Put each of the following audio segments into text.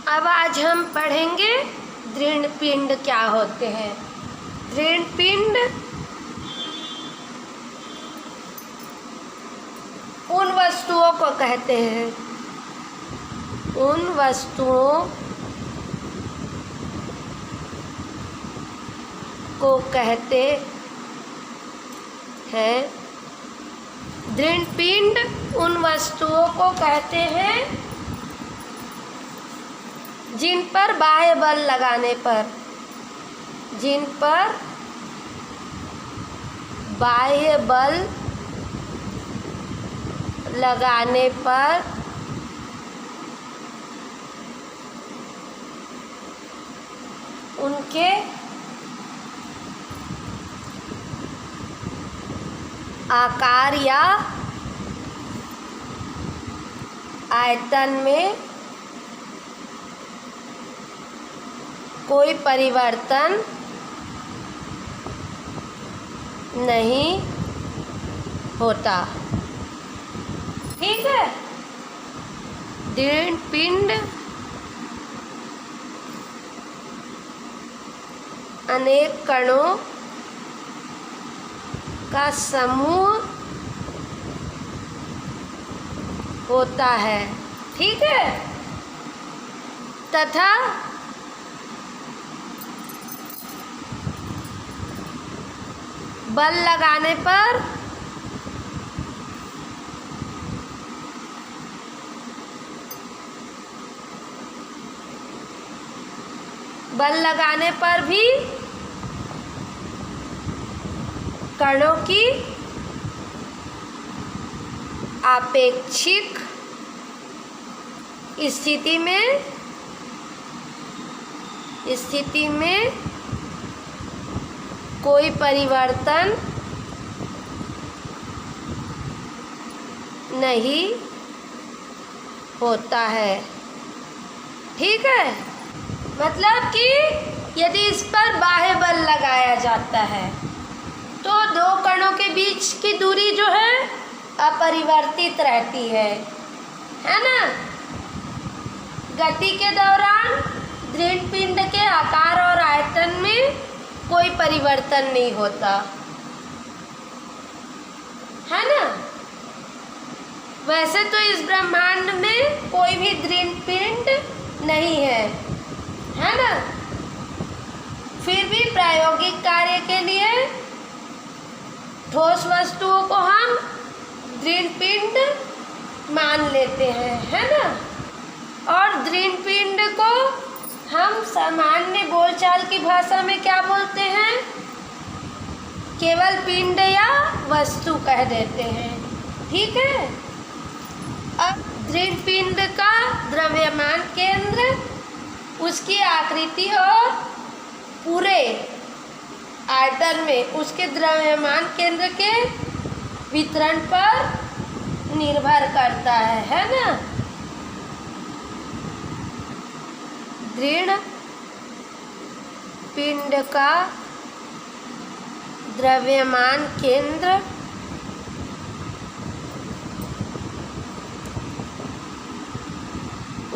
अब आज हम पढ़ेंगे दृढ़ पिंड क्या होते हैं। दृढ़ पिंड उन वस्तुओं को कहते हैं, उन वस्तुओं को कहते हैं, दृढ़ पिंड उन वस्तुओं को कहते हैं जिन पर बाह्य बल लगाने पर, जिन पर बाह्य बल लगाने पर उनके आकार या आयतन में कोई परिवर्तन नहीं होता। ठीक है। दृढ़ पिंड अनेक कणों का समूह होता है। ठीक है। तथा बल लगाने पर भी कणों की आपेक्षिक स्थिति में कोई परिवर्तन नहीं होता है। ठीक है। मतलब कि यदि इस पर बाह्य बल लगाया जाता है तो दो कणों के बीच की दूरी जो है अपरिवर्तित रहती है ना। गति के दौरान दृढ़ पिंड के आकार और आयतन में कोई परिवर्तन नहीं होता है ना। वैसे तो इस ब्रह्मांड में कोई भी दृढ़ पिंड नहीं है ना। फिर भी प्रायोगिक कार्य के लिए ठोस वस्तुओं को हम दृढ़ पिंड मान लेते हैं, है ना। और दृढ़ पिंड को हम सामान्य बोलचाल की भाषा में क्या बोलते हैं? केवल पिंड या वस्तु कह देते हैं। ठीक है। अब दृढ़ पिंड का द्रव्यमान केंद्र उसकी आकृति और पूरे आयतन में उसके द्रव्यमान केंद्र के वितरण पर निर्भर करता है ना। दृढ़ पिंड का द्रव्यमान केंद्र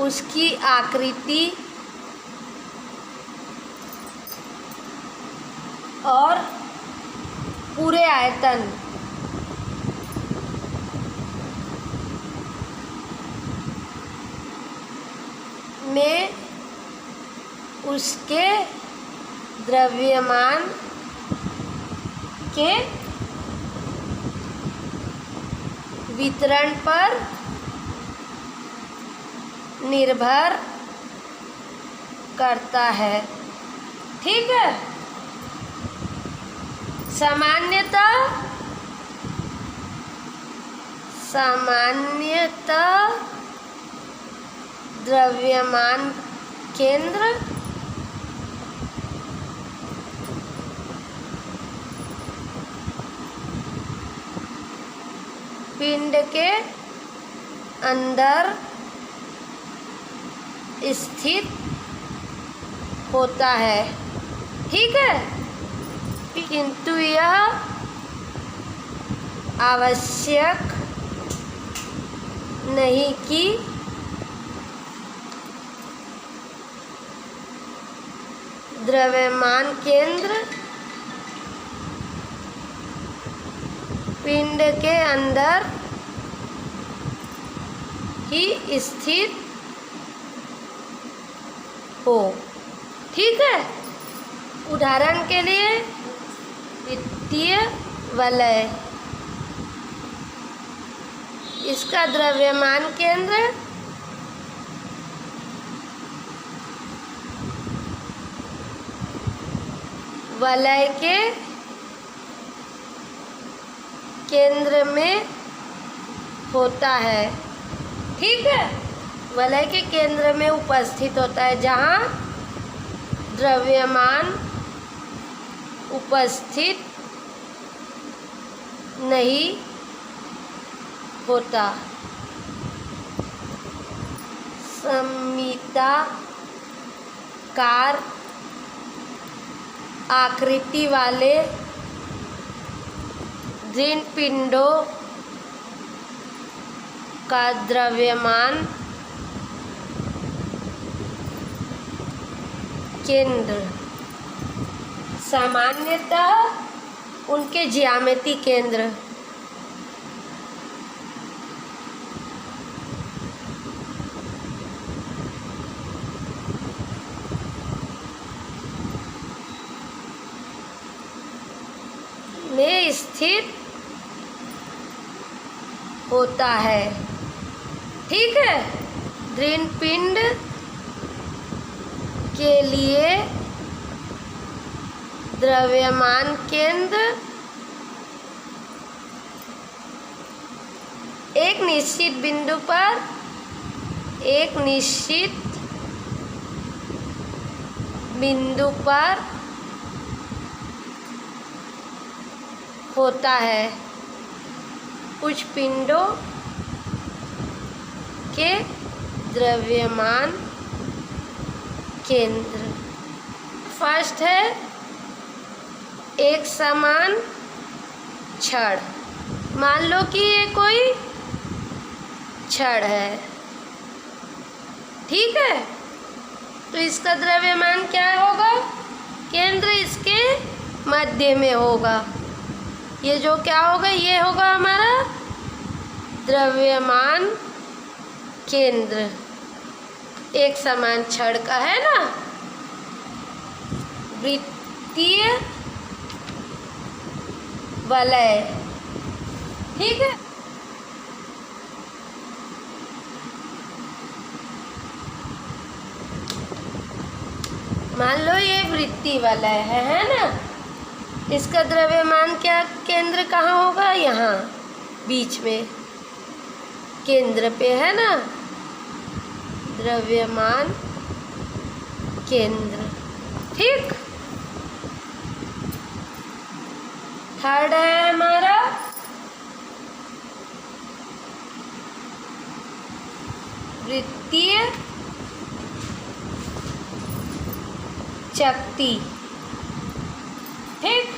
उसकी आकृति और पूरे आयतन में उसके द्रव्यमान के वितरण पर निर्भर करता है। ठीक है। सामान्यतः द्रव्यमान केंद्र पिंड के अंदर स्थित होता है। ठीक है। किंतु यह आवश्यक नहीं कि द्रव्यमान केंद्र पिंड के अंदर ही स्थित हो। ठीक है। उदाहरण के लिए वृत्तीय वलय, इसका द्रव्यमान केंद्र वलय के केंद्र में होता है। ठीक है। वलय के केंद्र में उपस्थित होता है, जहाँ द्रव्यमान उपस्थित नहीं होता। सममिताकार आकृति वाले दृढ़ पिंडों का द्रव्यमान केंद्र सामान्यतः उनके ज्यामितीय केंद्र में स्थित होता है। ठीक है। दृढ़ पिंड के लिए द्रव्यमान केंद्र एक निश्चित बिंदु पर होता है। कुछ पिंडों के द्रव्यमान केंद्र। फर्स्ट है एक समान छड़। मान लो कि ये कोई छड़ है। ठीक है। तो इसका द्रव्यमान क्या होगा? केंद्र इसके मध्य में होगा। ये जो क्या होगा, ये होगा हमारा द्रव्यमान केंद्र। एक समान छड़ का है ना। वृत्तीय वलय। ठीक है। मान लो ये वृत्तीय वलय है ना। इसका द्रव्यमान क्या केंद्र कहाँ होगा? यहाँ बीच में केंद्र पे है ना द्रव्यमान केंद्र। ठीक। थर्ड है हमारा वृत्तीय चकती। ठीक।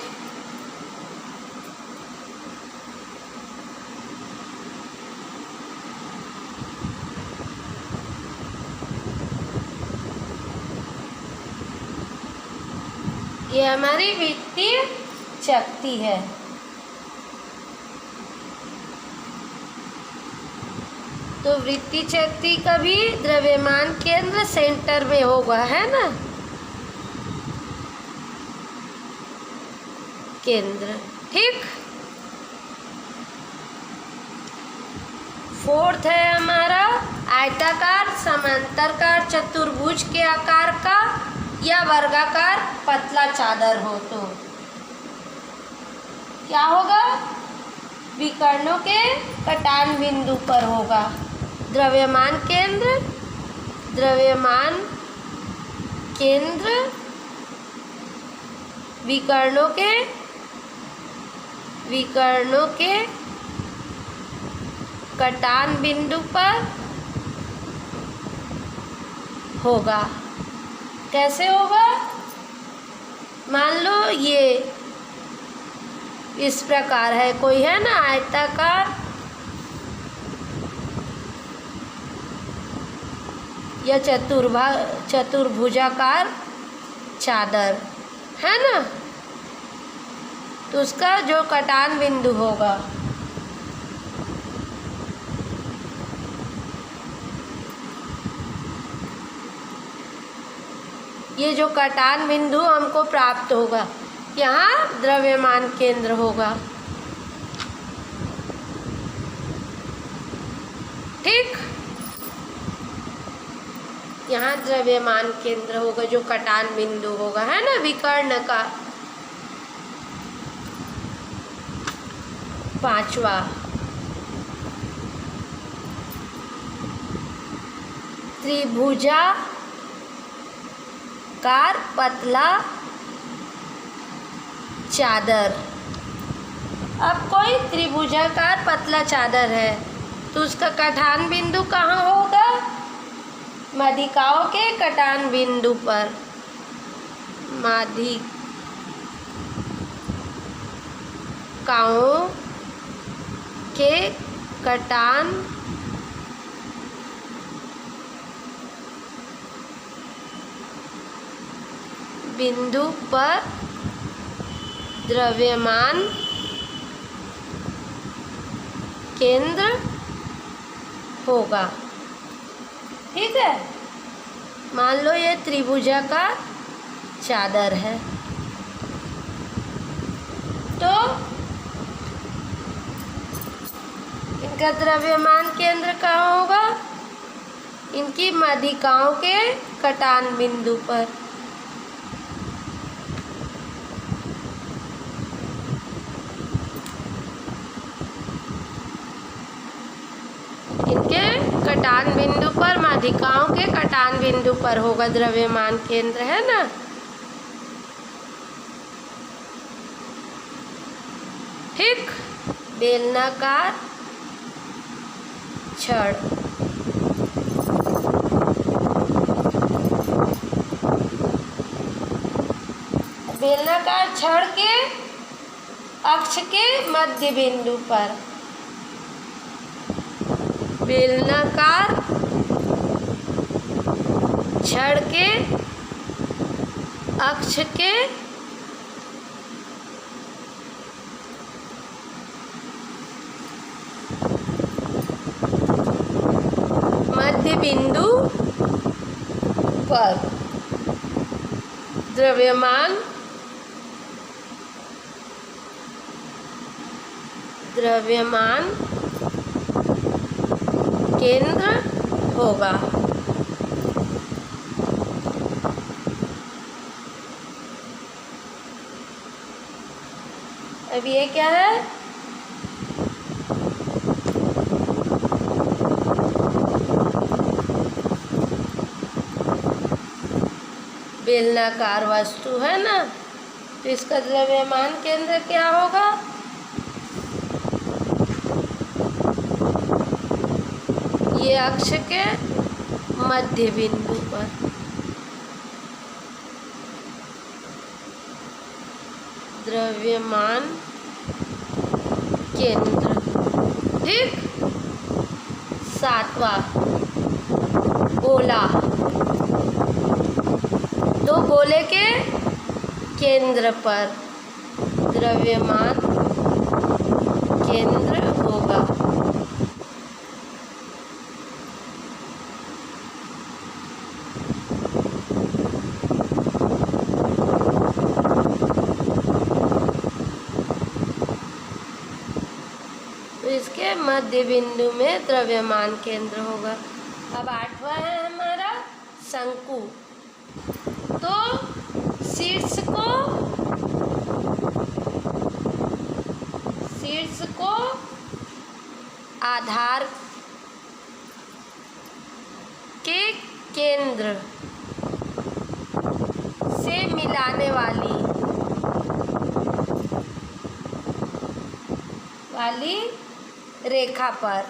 ये हमारी वृत्तीय चकती है। तो वृत्तीय चकती का भी द्रव्यमान केंद्र सेंटर में होगा, है ना। केंद्र। ठीक। फोर्थ है हमारा आयताकार, समांतरकार, चतुर्भुज के आकार का या वर्गाकार पतला चादर हो तो क्या होगा? विकर्णों के कटान बिंदु पर होगा। द्रव्यमान केंद्र विकर्णों के कटान बिंदु पर होगा। कैसे होगा? मान लो ये इस प्रकार है, कोई है ना आयताकार या चतुर्भुजाकार चादर, है ना। तो उसका जो कटान बिंदु होगा ये जो कटान बिंदु हमको प्राप्त होगा, यहाँ द्रव्यमान केंद्र होगा। ठीक, यहाँ द्रव्यमान केंद्र होगा जो कटान बिंदु होगा, है ना, विकर्ण का। पांचवा, त्रिभुजाकार पतला चादर। अब कोई त्रिभुजाकार पतला चादर है तो उसका कटान बिंदु कहाँ होगा? माध्यिकाओं के कटान बिंदु पर। माध्यिकाओं के कटान बिंदु पर द्रव्यमान केंद्र होगा। ठीक है, मान लो ये त्रिभुजाकार चादर है, तो इनका द्रव्यमान केंद्र कहाँ होगा? इनकी माध्यिकाओं के कटान बिंदु पर। इनके कटान बिंदु पर, माध्यिकाओं के कटान बिंदु पर होगा द्रव्यमान केंद्र, है ना। ठीक, बेलनाकार छड़। बेलनाकार छड़ के अक्ष के मध्य बिंदु पर। बेलनाकार छड़ के अक्ष के मध्य बिंदु पर द्रव्यमान केंद्र होगा। अब ये क्या है? बेलनाकार वस्तु है ना, तो इसका द्रव्यमान केंद्र क्या होगा? ये अक्ष के मध्य बिंदु पर। द्रव्यमान केंद्र। ठीक, सातवां, गोला। दो गोले के केंद्र पर द्रव्यमान केंद्र होगा। तो इसके मध्य बिंदु में द्रव्यमान केंद्र होगा। अब आठवां है हमारा शंकु। तो शीर्ष को आधार के केंद्र से मिलाने वाली रेखा पर,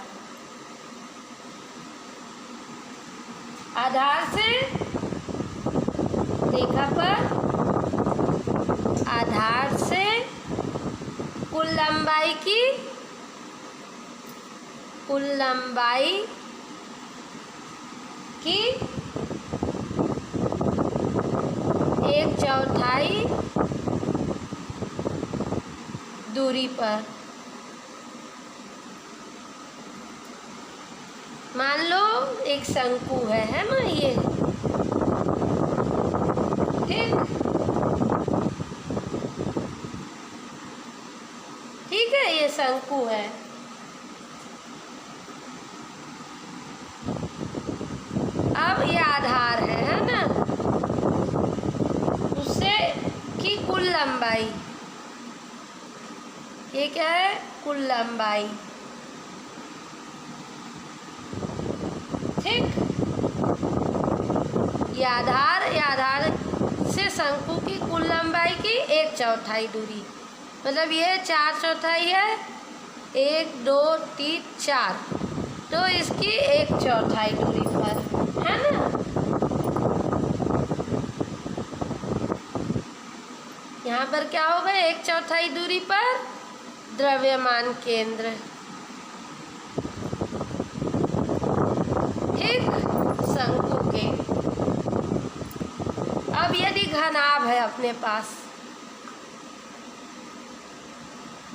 आधार से रेखा पर, आधार से कुल लंबाई की 1/4 दूरी पर। मान लो एक शंकु है ना ये, ठीक है, ये शंकु है। अब ये आधार है ना, उससे की कुल लंबाई, ये क्या है, कुल लंबाई, ठीक। ये आधार से शंकु की कुल लंबाई की 1/4 दूरी, मतलब ये 4/4 है, 1 2 3 4, तो इसकी 1/4 दूरी पर, है ना। यहाँ पर क्या होगा, 1/4 दूरी पर द्रव्यमान केंद्र, ठीक, शंकु के। अब यदि घनाभ है अपने पास,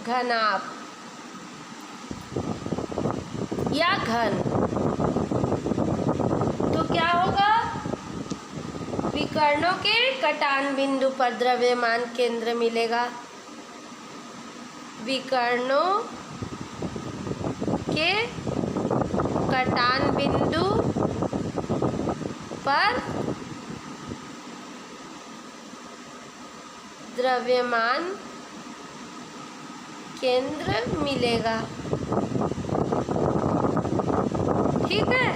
घनाभ या घन, तो क्या होगा, विकर्णों के कटान बिंदु पर द्रव्यमान केंद्र मिलेगा। विकर्णों के कटान बिंदु पर द्रव्यमान केंद्र मिलेगा, ठीक है।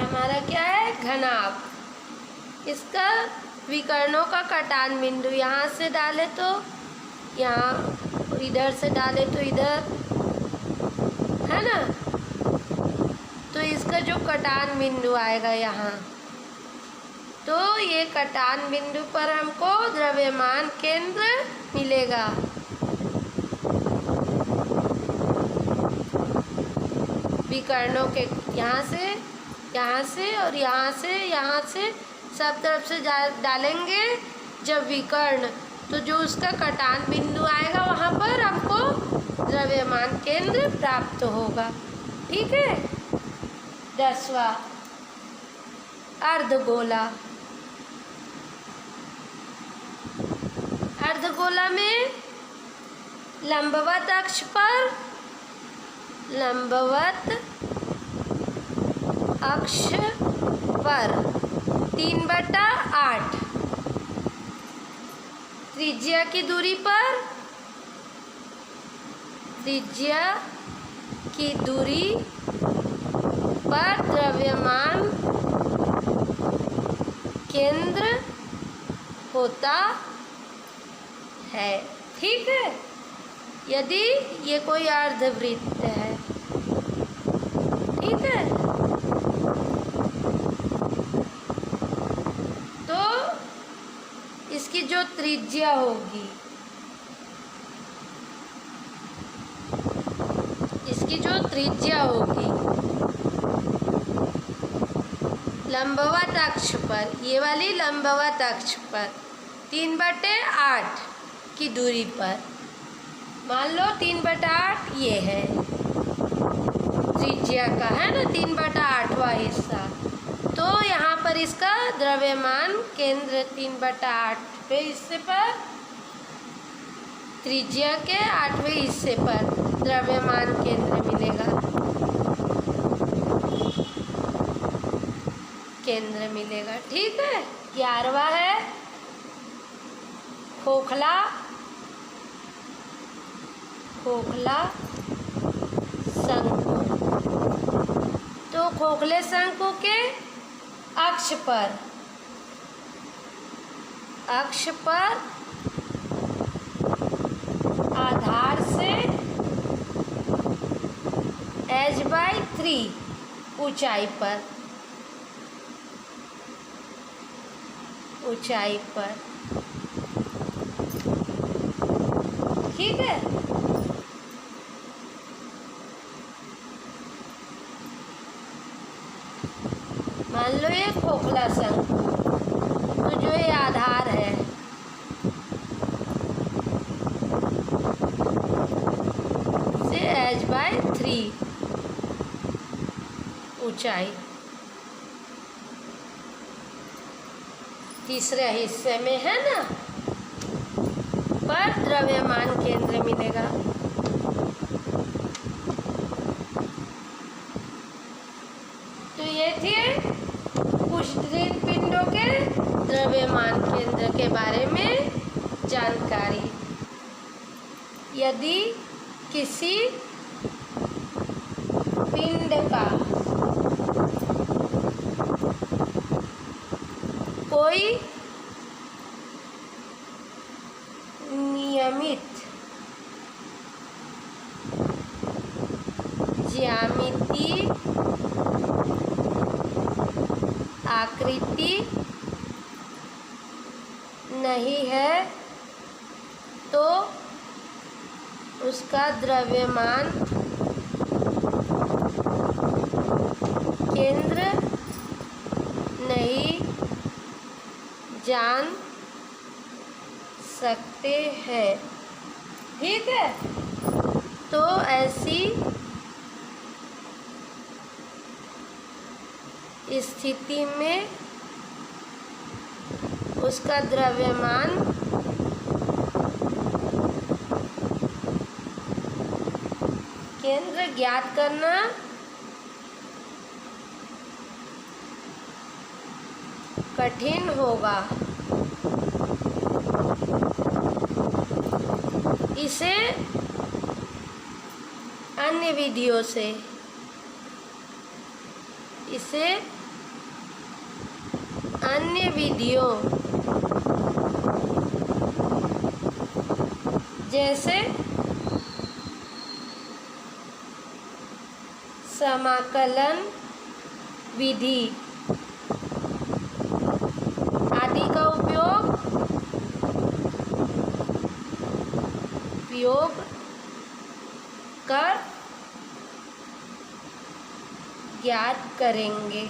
हमारा क्या है, घनाभ। इसका विकर्णों का कटान बिंदु यहाँ से डाले तो यहाँ, इधर से डाले तो इधर, है ना। तो इसका जो कटान बिंदु आएगा यहाँ, तो ये कटान बिंदु पर हमको द्रव्यमान केंद्र मिलेगा। विकर्णों के यहाँ से और यहाँ से सब तरफ से डालेंगे जब विकर्ण, तो जो उसका कटान बिंदु आएगा वहाँ पर हमको द्रव्यमान केंद्र प्राप्त होगा, ठीक है। 10वां, अर्धगोला। अर्धगोला में लंबवत अक्ष पर, लंबवत अक्ष पर 3/8 त्रिज्या की दूरी पर, त्रिज्या की दूरी पर द्रव्यमान केंद्र होता है, ठीक है। यदि ये कोई अर्धवृत्त है, ठीक है, तो इसकी जो त्रिज्या होगी, इसकी जो त्रिज्या होगी लंबवत अक्ष पर, ये वाली लंबवत अक्ष पर 3/8 की दूरी पर, मान लो 3/8 ये है त्रिज्या का, है ना, 3/8वां हिस्सा। तो यहाँ पर इसका द्रव्यमान केंद्र 3/8वें हिस्से पर, त्रिज्या के 8वें हिस्से पर द्रव्यमान केंद्र मिलेगा, केंद्र मिलेगा, ठीक है। 11वां है खोखला, खोखला शंकु। तो खोखले शंकु के अक्ष पर h/3 ऊंचाई पर, ठीक है। मान लो ये खोखला शंकु, तो जो ये आधार है से h/3 ऊंचाई तीसरे हिस्से में है ना, पर द्रव्यमान केंद्र मिलेगा। तो ये थे कुछ पिंडों के द्रव्यमान केंद्र के बारे में जानकारी। यदि किसी पिंड का कोई नियमित ज्यामिति आकृति नहीं है तो उसका द्रव्यमान केंद्र नहीं जान सकते हैं, ठीक है। तो ऐसी स्थिति में उसका द्रव्यमान केंद्र ज्ञात करना कठिन होगा। इसे अन्य विधियों से जैसे समाकलन विधि आदि का उपयोग कर ज्ञात करेंगे।